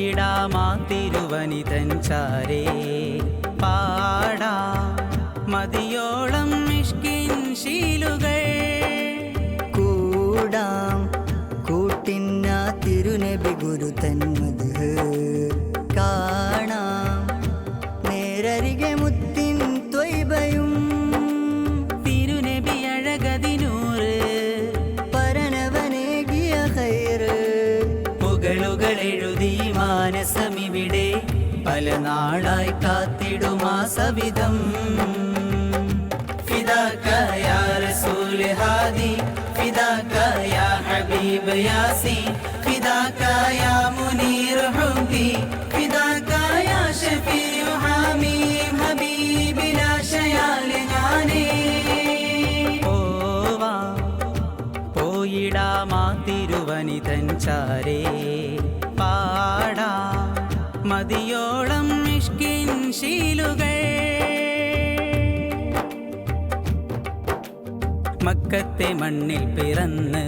പോയിടാമാ തിരുവനിതൻ ചാരേ പാടാ മതിയോളം മിഷ്കിൻ ശീലുകൾ കൂടാം കൂട്ടിന്ന തിരുനബി ഗുരുതൻ മദ്ഹ് കാണാം നേരരികെ മുത്തിൻ ത്വയ്ബയും തിരുനബി അഴകതിനൂറ് പരനവനേകിയ ഖൈറ് പുകളുകൾ എഴുതി മാനസമിവിടെ പല നാളായി കാത്തിടുമാ സവിധം ഫിദാക യാ റസൂൽ ഹാദി ഫിദാക യാ ഹബീബ് യാസീൻ ഫിദാക യാ മുനീർ ഹുബ്ബി ഫിദാക യാ ഷഫീഉ ഹമീം ഹബീബി ലാ ശയാൽ ഞാനേ പോയിടാമാ തിരുവനിതൻ ചാരേ പാടാ മതിയോളം മിഷ്കിൻ ശീലുകൾ മക്കത്തെ മണ്ണിൽ പിറന്ന്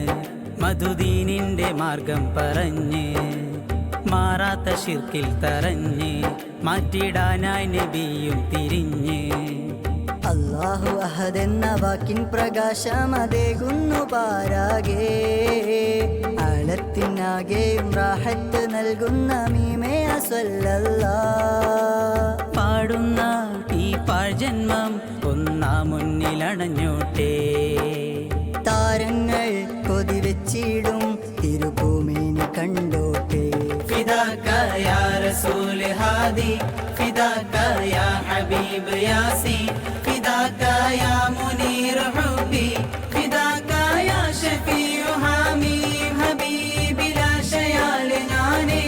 മധുദീനിന്റെ മാർഗം പറഞ്ഞ് മാറാത്ത ശിർക്കിൽ തറഞ്ഞ് മാറ്റിടാനായി നബിയും തിരിഞ്ഞ് അല്ലാഹു അഹദ് എന്ന വാക്കിൻ പ്രകാശമതേകുന്നു പാരാകെ ആലത്തിനാകെയും റാഹത്ത് നൽകുന്ന മീമേ അസ്വല്ലല്ലാ പാടുന്ന ഈ പാഴ്ജന്മം ഒന്നാ മുന്നിലണഞ്ഞോട്ടെ താരങ്ങൾ കൊതിവെച്ചിടും തിരുഭൂമിനി കണ്ടോട്ടെ ഫിദാക യാ റസൂൽ ഹാദി ഫിദാക യാ ഹബീബ് യാസീൻ ഫിദാക യാ മുനീർ ഹുബ്ബി ഫിദാക യാ ഷഫീഉ ഹമീം ഹബീബി ലാ ശയാൽ ഞാനേ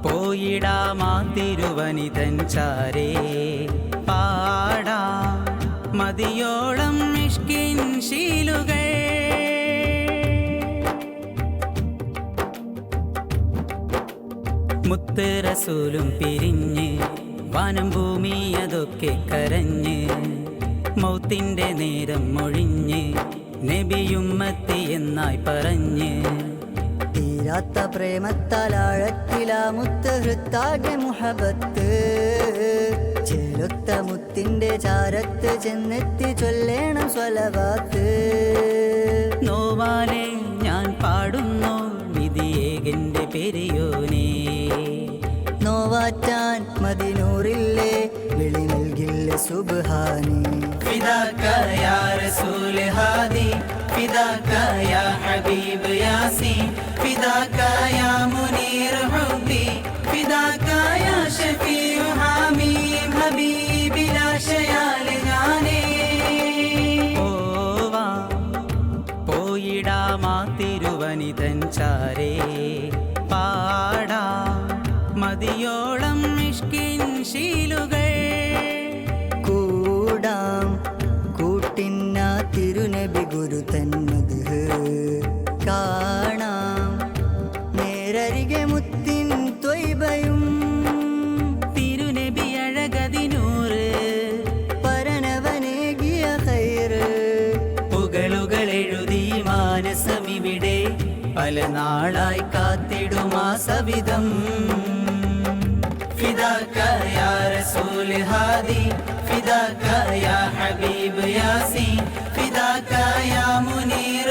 പോയിടാമാ തിരുവനിതൻ ചാരേ പാടാ മതിയോളം മിഷ്കിൻ ശീലുകൾ മുത്ത് റസൂലും പിരിഞ്ഞ് വാനം ഭൂമി അതൊക്കെ കരഞ്ഞ് മൗത്തിന്റെ നേരം മൊഴിഞ്ഞ് നബിയുമ്മത്തി എന്നായി പറഞ്ഞ് തീരാത്ത പ്രേമത്താൽ ആഴത്തിലാ മുത്ത് ഹൃത്താകെ മുഹബത്ത് ചെലുത്ത മുത്തിന്റെ ചാരത്ത് ചെന്നെത്തി ചൊല്ലേണം സ്വലവാത്ത് നോവാലെ ഞാൻ പാടുന്നു വിധിയേകന്റെ പെരിയോനേ നോവാറ്റാൻ മദിനൂറില്ലേ വിളി നൽകില്ല സുബ്ഹാനേ ഫിദാക യാ റസൂൽ ഹാദി ഫിദാക യാ ഹബീബ് യാസീൻ ഫിദാക യാ മുനീർ ഹുബ്ബി ഫിദാക യാ ഷഫീഉ ഹമീം ഹബീബി ലാ ശയാൽ ഞാനേ പോയിടാമാ തിരുവനിതൻ ചാരേ പാടാ മതിയോളം മിഷ്കിൻ ശീലുകൾ കൂടാം കൂട്ടിന്ന തിരുനബി ഗുരുതൻ മദ്ഹ് കാണാം നേരരികെ മുത്തിൻ ത്വയ്ബയും തിരുനബി അഴകതിനൂറ് പരനവനേകിയ ഖൈറ് പുകളുകൾ എഴുതി മാനസമിവിടെ പല നാളായി കാത്തിടുമാ സവിധം ഫിദാക യാ റസൂൽ ഹാദി ഫിദാക യാ ഹബീബ് യാസീൻ ഫിദാക യാ മുനീർ